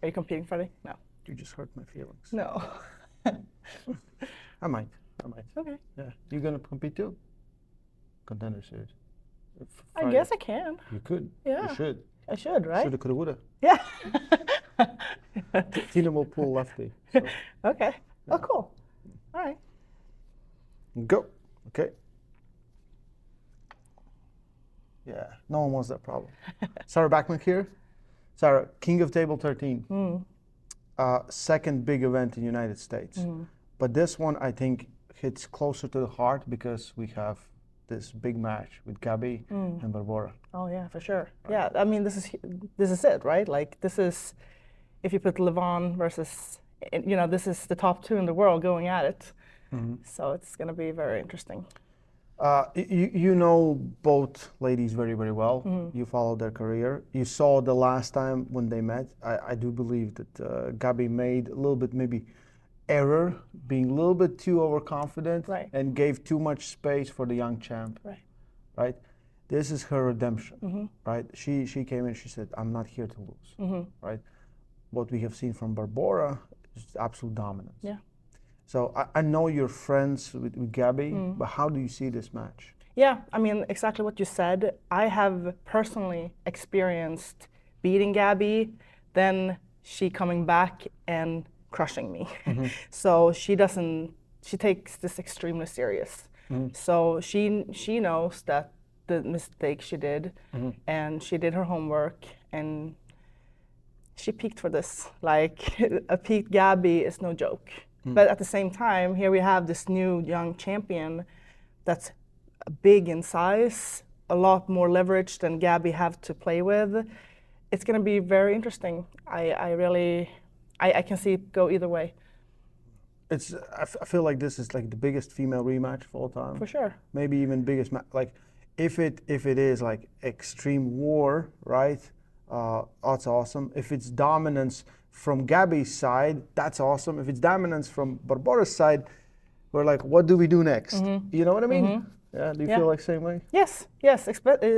Are you competing Friday? No. You just hurt my feelings. No. I might. Okay. Yeah. You gonna compete too? Contender Series. I guess I can. You could. Yeah. You should. I should, right? Shoulda, coulda, woulda. Yeah. Tina will pull lefty. So. Okay. Yeah. Oh, cool. All right. Go. Okay. Yeah. No one wants that problem. Sarah Backman here. Sarah, King of Table 13. Second big event in the United States. But this one, I think, hits closer to the heart because we have this big match with Gabby and Barbora. Oh yeah, for sure. Right. Yeah, I mean this is it, right? Like this is, if you put Levan versus, this is the top two in the world going at it. So it's going to be very interesting. You know both ladies very, very well. You followed their career. You saw the last time when they met. I do believe that Gabby made a little bit maybe error, being a little bit too overconfident, right, and gave too much space for the young champ. Right. This is her redemption. Right. She came in. She said, "I'm not here to lose." Right. What we have seen from Barbora is absolute dominance. Yeah. So I know you're friends with Gabby, but how do you see this match? Yeah, I mean, exactly what you said. I have personally experienced beating Gabby, then she coming back and crushing me. So she takes this extremely serious. So she knows that the mistake she did, and she did her homework, and she peaked for this. Like, a peaked Gabby is no joke. But at the same time, here we have this new young champion that's big in size, a lot more leverage than Gabby have to play with. It's going to be very interesting. I can see it go either way. I feel like this is like the biggest female rematch of all time. For sure. Maybe even biggest like if it is like extreme war, right? That's awesome. If it's dominance from Gabby's side, that's awesome. If it's dominance from Barbora's side, we're like, what do we do next? You know what I mean? Yeah. Do you feel like same way? Yes.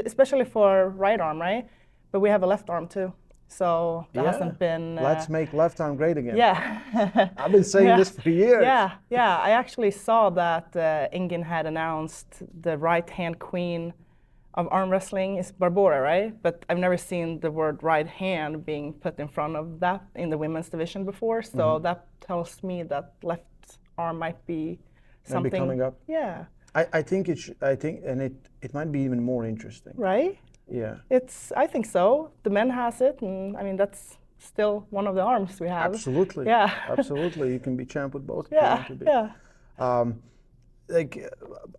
Especially for right arm, right? But we have a left arm too. So that hasn't been. Let's make left arm great again. Yeah. I've been saying this for years. Yeah. I actually saw that Ingen had announced the right-hand queen of arm wrestling is Barbora, right? But I've never seen the word right hand being put in front of that in the women's division before. So that tells me that left arm might be something. Maybe coming up. Yeah. I think it might be even more interesting. Right? Yeah. I think so. The men has it, and I mean that's still one of the arms we have. Absolutely. Yeah. Absolutely. You can be champ with both. Yeah. Like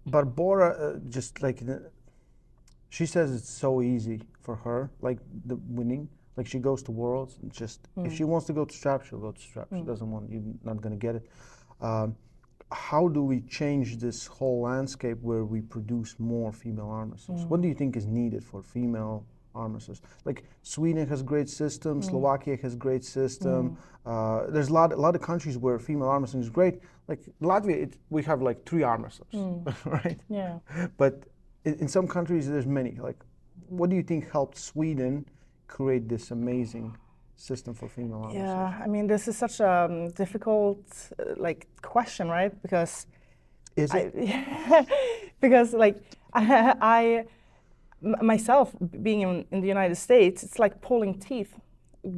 Barbora, just like she says it's so easy for her, like the winning. Like she goes to Worlds and just if she wants to go to strap, she'll go to strap. She doesn't want, you're not gonna get it. How do we change this whole landscape where we produce more female arm wrestlers? What do you think is needed for female arm wrestlers? Like Sweden has great system, Slovakia has great system. There's a lot of countries where female arm wrestling is great. Like Latvia, we have like 3 arm wrestlers, right? Yeah. But in some countries, there's many. Like, what do you think helped Sweden create this amazing system for female arm wrestlers? Yeah, I mean, this is such a difficult question, right? Because is it? Because I myself being in the United States, it's like pulling teeth,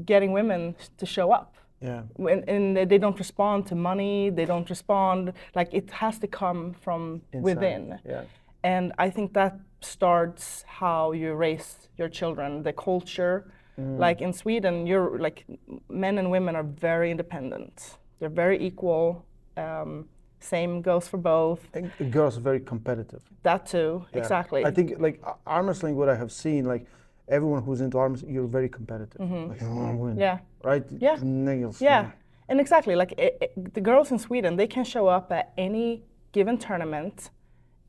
getting women to show up. Yeah. And they don't respond to money. They don't respond. Like it has to come from within. Yeah. And I think that starts how you raise your children, the culture. Like in Sweden, you're like men and women are very independent. They're very equal. Same goes for both. And girls are very competitive. That too, exactly. I think like arm wrestling, what I have seen, like everyone who's into arm wrestling, you're very competitive. Like, I want to win. Yeah. Right? Yeah. Nails. Yeah. And exactly, like the girls in Sweden, they can show up at any given tournament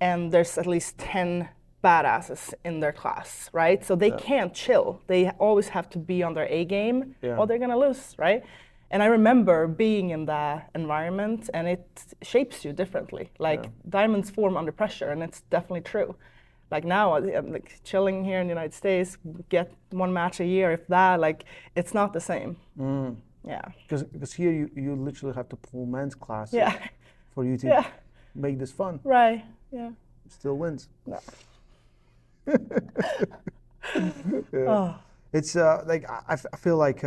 and there's at least 10 badasses in their class, right? So they can't chill. They always have to be on their A game or they're gonna lose, right? And I remember being in that environment and it shapes you differently. Like diamonds form under pressure and it's definitely true. Like now, I'm like chilling here in the United States, get 1 match a year, if that, like it's not the same. Yeah. Because here you literally have to pull men's classes Yeah. for you to Yeah. make this fun. Right. Yeah. Still wins. No. Yeah. Oh. It's like I feel like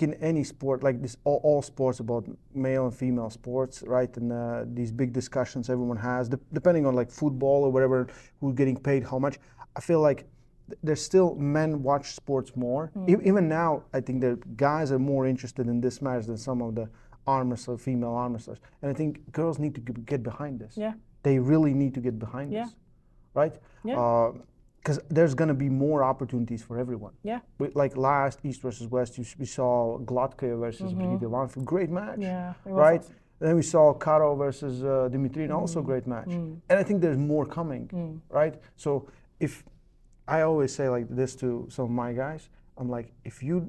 in any sport, like this, all sports about male and female sports, right? And these big discussions everyone has, depending on like football or whatever, who's getting paid how much. I feel like there's still men watch sports more. Even now, I think the guys are more interested in this match than some of the arm wrestlers, female arm wrestlers. And I think girls need to get behind this. Yeah. They really need to get behind this, right? Yeah. Because there's going to be more opportunities for everyone. Yeah. Like last East versus West, we saw Glotka versus Brigitte Ivanov, great match. Yeah. It was Right? awesome. Then we saw Caro versus Dimitrina, also great match. And I think there's more coming, right? So if I always say like this to some of my guys, I'm like, if you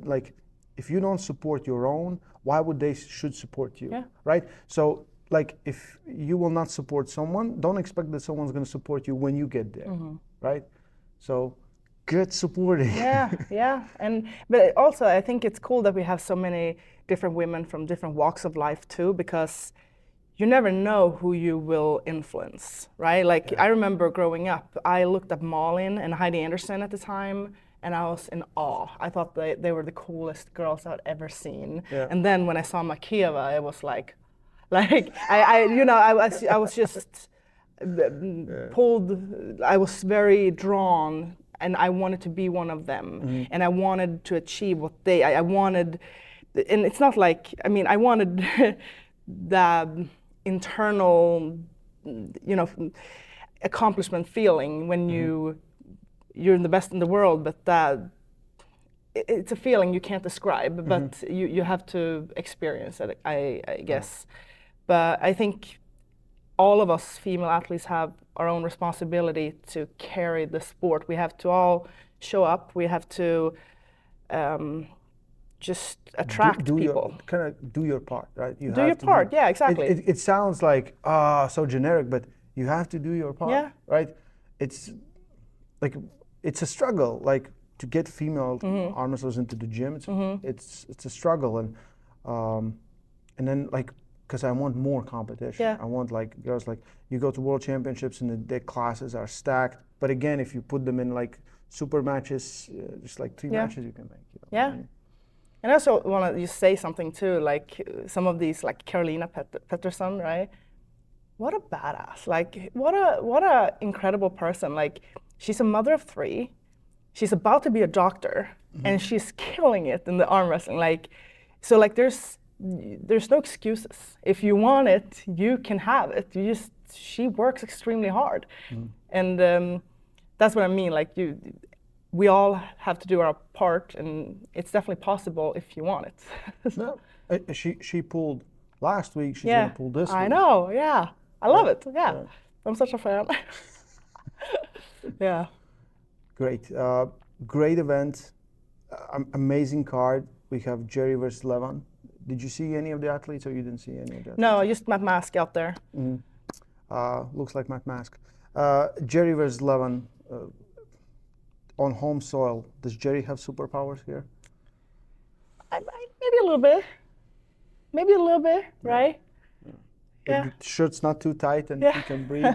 don't support your own, why would they should support you, right? So like if you will not support someone, don't expect that someone's going to support you when you get there, right? So get supporting. Yeah. But also I think it's cool that we have so many different women from different walks of life too, because you never know who you will influence, right? Like I remember growing up, I looked at Malin and Heidi Anderson at the time, and I was in awe. I thought they were the coolest girls I'd ever seen. Yeah. And then when I saw Makieva, it was like I was just pulled. I was very drawn, and I wanted to be one of them, and I wanted to achieve what I wanted. And it's not like, I mean, I wanted the internal, accomplishment feeling when you're the best in the world, but it's a feeling you can't describe, but you have to experience it, I guess. But I think all of us female athletes have our own responsibility to carry the sport. We have to all show up. We have to just attract people. Do your part, right? You Do have your to part, yeah, exactly. It sounds like so generic, but you have to do your part, right? It's like it's a struggle, like to get female arm wrestlers into the gym. It's a struggle, and then like because I want more competition. Yeah. I want like girls like you go to world championships and their classes are stacked. But again, if you put them in like super matches, just like 3 matches you can make. Yeah. And I also want to just say something too, like some of these, like Carolina Pettersson, right? What a badass! Like what a incredible person! Like she's a mother of 3, she's about to be a doctor, and she's killing it in the arm wrestling. Like, so like there's no excuses. If you want it, you can have it. She works extremely hard, and that's what I mean. Like we all have to do our part, and it's definitely possible if you want it. No, she pulled last week. She's gonna pull this week. I know. Yeah, I love it. Yeah, I'm such a fan. Yeah. Great, great event, amazing card. We have Jerry versus Levan. Did you see any of the athletes, or you didn't see any of the athletes? No, just Matt Mask out there. Looks like Matt Mask. Jerry versus Levan on home soil. Does Jerry have superpowers here? Maybe a little bit. Right? If the shirt's not too tight and he can breathe.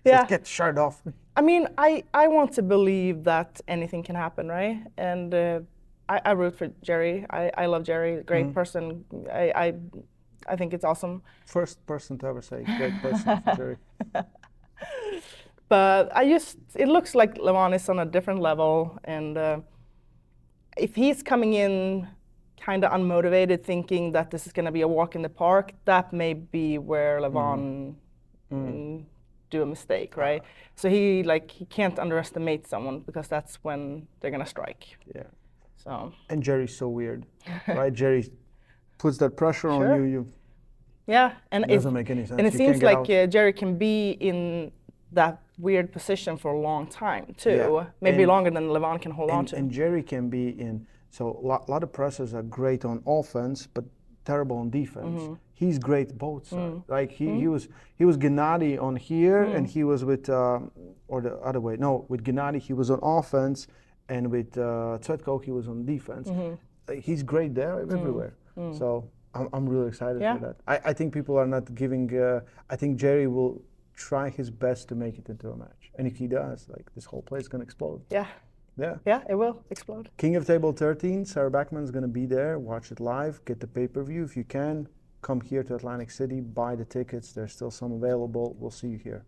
Yeah. Just get the shirt off. I mean, I want to believe that anything can happen, right? And I root for Jerry. I love Jerry. Great person. I think it's awesome. First person to ever say great person for Jerry. But it looks like Levan is on a different level, and if he's coming in kind of unmotivated, thinking that this is going to be a walk in the park, that may be where Levan do a mistake, right? So he can't underestimate someone, because that's when they're going to strike. Yeah. So. And Jerry's so weird, right? Jerry puts that pressure on you. Yeah, and it doesn't make any sense. And it seems like Jerry can be in that weird position for a long time too. Maybe longer than Levan can hold on to. And Jerry can be in. So a lot of pressers are great on offense, but terrible on defense. He's great both sides. Like he was Gennady on here, and he was with or the other way. No, with Gennady he was on offense, and with Tsvetko, he was on defense. He's great there, everywhere. So I'm really excited for that. I think people are not giving. I think Jerry will try his best to make it into a match, and if he does, like this whole place is gonna explode. Yeah. Yeah. Yeah, it will explode. King of Table 13, Sarah Backman's gonna be there. Watch it live. Get the pay-per-view if you can. Come here to Atlantic City. Buy the tickets. There's still some available. We'll see you here.